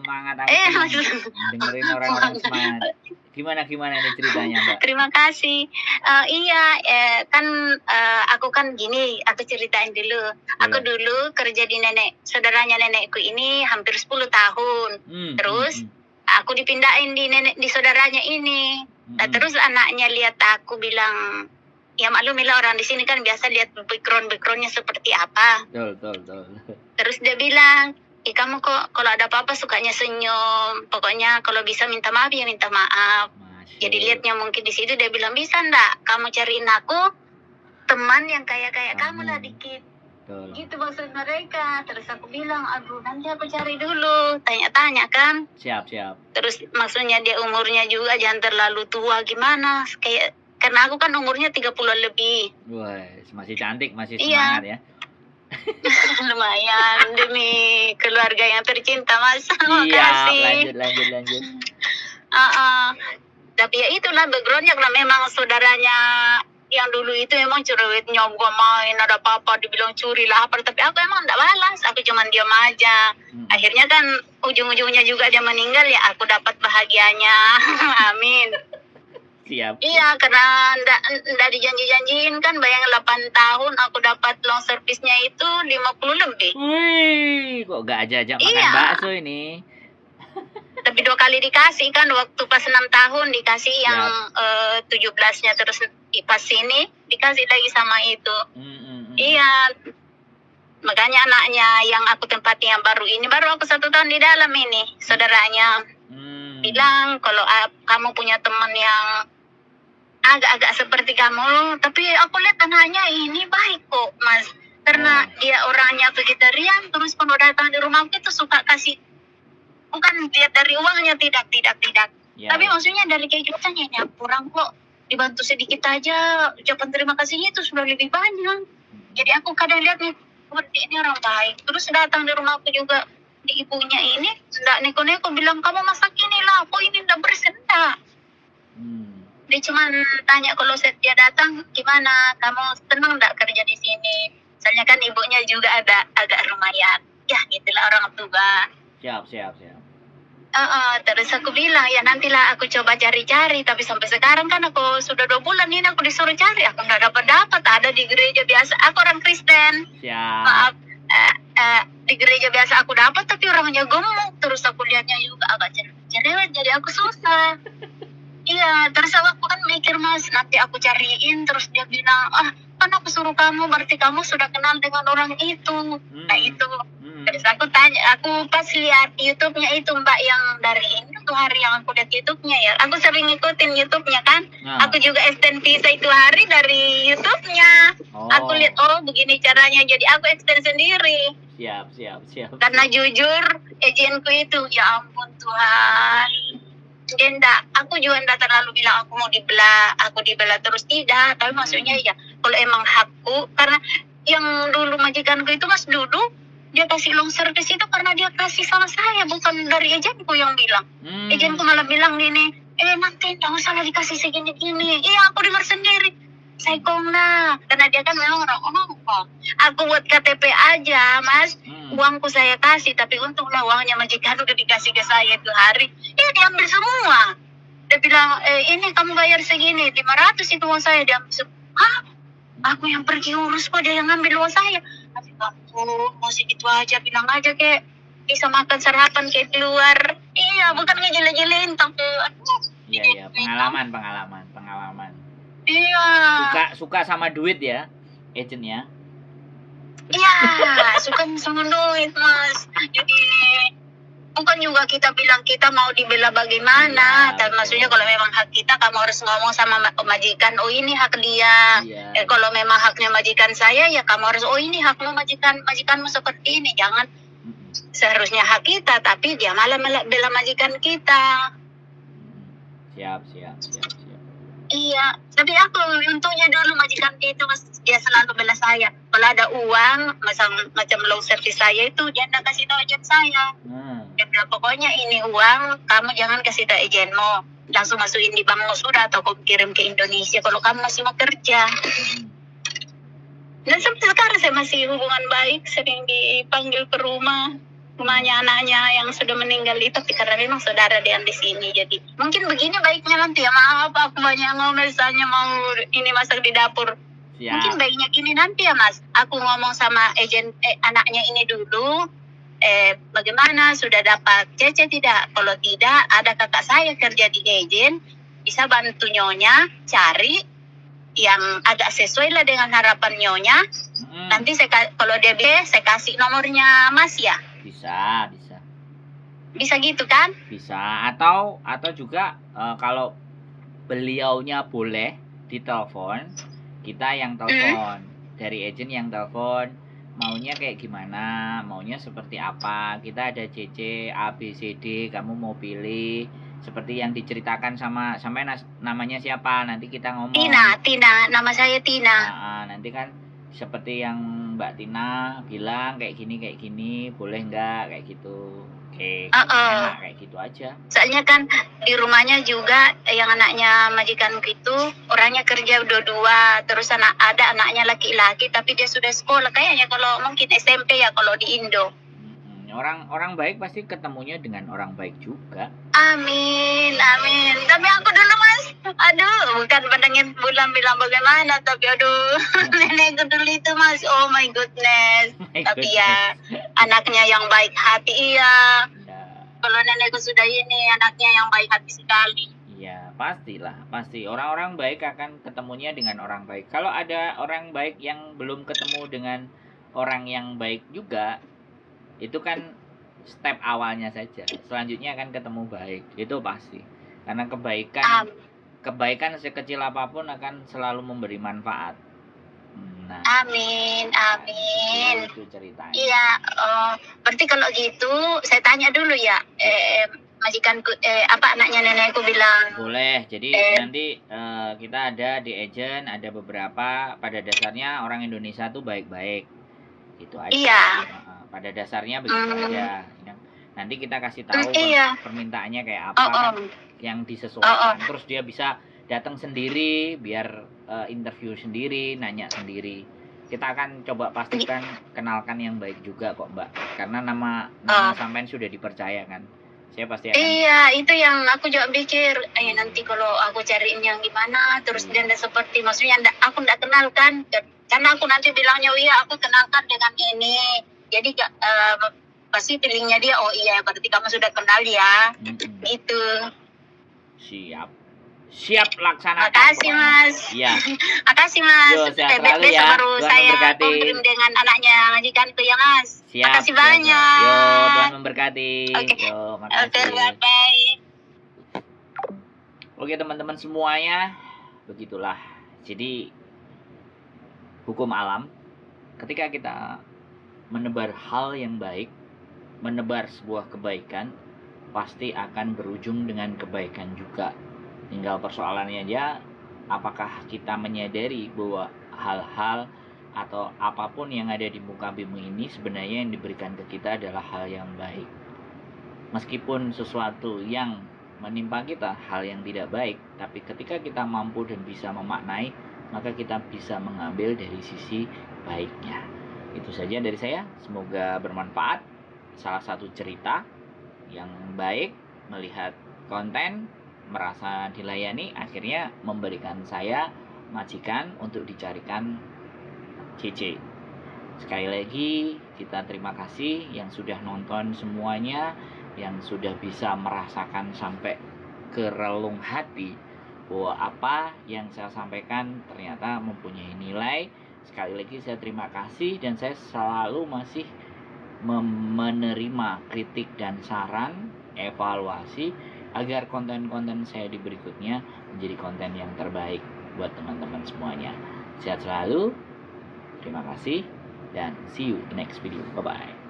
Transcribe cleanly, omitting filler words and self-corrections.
semangat, aku senang dengerin orang-orang semangat. Gimana ini ceritanya, Mbak? Terima kasih. Iya, kan aku kan gini, aku ceritain dulu. Aku dulu kerja di saudaranya nenekku ini hampir 10 tahun. Terus aku dipindahin di saudaranya ini. Nah, terus anaknya lihat aku bilang, ya maklumilah orang di sini kan biasa lihat backgroundnya seperti apa. Betul. Terus dia bilang, kamu kok kalau ada apa-apa sukanya senyum. Pokoknya kalau bisa minta maaf ya minta maaf. Jadi lihatnya mungkin di situ dia bilang, bisa ndak kamu cariin aku teman yang kayak kamu lah dikit. Betul. Gitu maksud mereka. Terus aku bilang, aduh nanti aku cari dulu. Tanya-tanya kan. Siap. Terus maksudnya dia umurnya juga jangan terlalu tua gimana. Karena aku kan umurnya 30 lebih. Wah, masih cantik, masih semangat ya. Lumayan demi keluarga yang tercinta, Mas. Makasih. Lanjut. Tapi ya itulah backgroundnya, karena memang saudaranya yang dulu itu emang cerewet, nyogok main, ada apa-apa dibilang curi lah apa, tapi aku emang enggak balas, aku cuma diam aja. Akhirnya kan ujung-ujungnya juga dia meninggal, ya aku dapat bahagianya. Amin. Siap. Iya, karena enggak dijanji-janjiin kan, bayang 8 tahun aku dapat long service-nya itu 50 lebih. Wih, kok gak ajak makan bakso ini? Tapi 2 kali dikasih kan, waktu pas 6 tahun dikasih yang 17-nya, terus pas sini dikasih lagi sama itu. Iya, makanya anaknya yang aku tempati yang baru ini, baru aku 1 tahun di dalam ini, saudaranya bilang kalau kamu punya teman yang agak-agak seperti kamu, tapi aku lihat anaknya ini baik kok, Mas. Karena dia orangnya vegetarian, terus kalau datang di rumahku itu suka kasih, bukan lihat dari uangnya, tidak. Tapi maksudnya dari kehidupannya, ya kurang kok, dibantu sedikit aja, ucapan terima kasihnya itu sudah lebih banyak. Jadi aku kadang lihat nih, ini orang baik. Terus datang di rumahku juga, di ibunya ini, enggak neko-neko bilang, kamu masak inilah, kok ini enggak bersih, enggak. Dia cuma tanya kalau dia datang, gimana, kamu senang enggak kerja di sini? Soalnya kan ibunya juga ada agak lumayan. Ya, itulah orang tua. Siap. Terus aku bilang, ya nantilah aku coba cari-cari. Tapi sampai sekarang kan aku sudah 2 bulan ini aku disuruh cari. Aku nggak dapat. Ada di gereja biasa. Aku orang Kristen. Siap. Maaf, di gereja biasa aku dapat, tapi orangnya gemuk. Terus aku lihatnya juga agak cerewet, jadi aku susah. Iya, terus aku kan mikir, Mas, nanti aku cariin. Terus dia bilang, kan aku suruh kamu, berarti kamu sudah kenal dengan orang itu. Nah itu. Terus aku tanya, aku pas lihat YouTube-nya itu, Mbak, yang dari ini tuh hari yang aku lihat YouTube-nya ya. Aku sering ngikutin YouTube-nya kan. Aku juga extend visa itu hari dari YouTube-nya. Aku lihat, begini caranya, jadi aku extend sendiri. Siap. Karena jujur, agenku itu, ya ampun Tuhan. Aku juga enggak terlalu bilang aku mau dibela terus, tidak. Tapi maksudnya ya, kalau emang hakku, karena yang dulu majikanku itu, Mas, dulu dia kasih long service itu karena dia kasih sama saya, bukan dari agenku yang bilang. Agenku malah bilang gini, nanti enggak usah lah dikasih segini-gini. Iya, aku dengar sendiri. Saya lah, karena dia kan memang orang Hongkong. Aku buat KTP aja, Mas. Uangku saya kasih, tapi untunglah uangnya majikan udah dikasih ke saya itu hari. Diambil semua. Dia bilang, ini kamu bayar segini, 500 itu uang saya. Dia ambil semua. Aku yang pergi urus kok, dia yang ambil uang saya. Tapi kamu masih gitu aja, bilang aja kayak bisa makan sarapan kayak di luar. Iya, bukan ngejele-jelein, tapi Iya, pengalaman. Iya. Suka sama duit ya, agent ya? Iya, suka sama duit, Mas. Jadi bukan juga kita bilang kita mau dibela bagaimana, tapi maksudnya kalau memang hak kita, kamu harus ngomong sama majikan, ini hak dia. Kalau memang haknya majikan saya, ya kamu harus, ini hakmu majikanmu seperti ini. Jangan seharusnya hak kita, tapi dia malah bela majikan kita. Siap. Iya, tapi aku untungnya dulu majikan itu, Mas, dia selalu bela saya. Kalau ada uang, macam low service saya itu, dia enggak kasih tahu agen saya. Dia bilang, pokoknya ini uang, kamu jangan kasih tahu agenmu. Langsung masukin di bankmu sudah, atau kamu kirim ke Indonesia kalau kamu masih mau kerja. Dan sampai sekarang saya masih hubungan baik, sering dipanggil ke rumah. rumahnya anaknya yang sudah meninggal itu, tapi karena memang saudara dia yang di sini, jadi mungkin begini baiknya nanti ya. Maaf aku banyak ngomong, misalnya mau ini masak di dapur. Siap. Mungkin baiknya gini nanti ya Mas, aku ngomong sama agen anaknya ini dulu, bagaimana sudah dapat CC tidak? Kalau tidak, ada kakak saya kerja di agen, bisa bantu nyonya cari yang agak sesuai lah dengan harapan nyonya. Nanti kalau dia bisa, saya kasih nomornya Mas ya. Bisa. Bisa gitu kan? Bisa. Atau juga kalau beliaunya boleh ditelepon, kita yang telepon, dari agent yang telepon, maunya kayak gimana, maunya seperti apa. Kita ada CC A B C D, kamu mau pilih seperti yang diceritakan sama namanya siapa, nanti kita ngomong. Tina, nama saya Tina. Nah, nanti kan seperti yang Mbak Tina bilang kayak gini, boleh nggak kayak gitu. Oke, enak kayak gitu aja. Soalnya kan di rumahnya juga yang anaknya majikanku itu orangnya kerja dua-dua, terus ada anaknya laki-laki tapi dia sudah sekolah, kayaknya kalau mungkin SMP ya kalau di Indo. Orang baik pasti ketemunya dengan orang baik juga. Amin. Tapi aku dulu Mas, bukan pandangin bulan bilang bagaimana, tapi nenekku dulu itu Mas, oh my goodness. Tapi ya anaknya yang baik hati, iya. Kalau nenekku sudah ini, anaknya yang baik hati sekali. Iya, pasti. Orang-orang baik akan ketemunya dengan orang baik. Kalau ada orang baik yang belum ketemu dengan orang yang baik juga, itu kan step awalnya saja. Selanjutnya akan ketemu baik, itu pasti. Karena kebaikan sekecil apapun akan selalu memberi manfaat. Nah, amin. Itu ceritanya. Iya, berarti kalau gitu saya tanya dulu ya, majikanku anaknya nenekku bilang. Boleh. Jadi nanti kita ada di agent, ada beberapa, pada dasarnya orang Indonesia tuh baik-baik. Itu aja. Iya. Pada dasarnya begitu aja. Nanti kita kasih tahu permintaannya kayak apa, yang disesuaikan. Terus dia bisa datang sendiri, biar interview sendiri, nanya sendiri. Kita akan coba pastikan kenalkan yang baik juga kok Mbak, karena nama sampean sudah dipercaya kan. Saya pasti akan. Iya, itu yang aku juga pikir. Nanti kalau aku cariin yang gimana, terus dia seperti, maksudnya aku nggak kenal kan, karena aku nanti bilangnya, iya aku kenalkan dengan ini. Jadi pasti pilihnya dia, oh iya berarti kamu sudah kenal ya. Itu. Siap laksanakan. Makasih Mas. Iya. Makasih Mas. Sehat selalu ya. Baru saya konfirm dengan anaknya majikan itu ya Mas. Siap. Makasih banyak. Yo, Tuhan memberkati. Okay. Yo, makasih. Bye. Oke teman-teman semuanya, begitulah. Jadi hukum alam, ketika kita menebar hal yang baik, menebar sebuah kebaikan, pasti akan berujung dengan kebaikan juga. Tinggal persoalannya aja, apakah kita menyadari bahwa hal-hal atau apapun yang ada di muka bumi ini sebenarnya yang diberikan ke kita adalah hal yang baik. Meskipun sesuatu yang menimpa kita hal yang tidak baik, tapi ketika kita mampu dan bisa memaknai, maka kita bisa mengambil dari sisi baiknya. Itu saja dari saya, semoga bermanfaat. Salah satu cerita yang baik, melihat konten, merasa dilayani, akhirnya memberikan saya majikan untuk dicarikan CC. Sekali lagi kita terima kasih yang sudah nonton semuanya, yang sudah bisa merasakan sampai ke relung hati bahwa apa yang saya sampaikan ternyata mempunyai nilai. Sekali lagi saya terima kasih, dan saya selalu masih menerima kritik dan saran, evaluasi, agar konten-konten saya di berikutnya menjadi konten yang terbaik buat teman-teman semuanya. Sehat selalu, terima kasih, dan see you in next video. Bye-bye.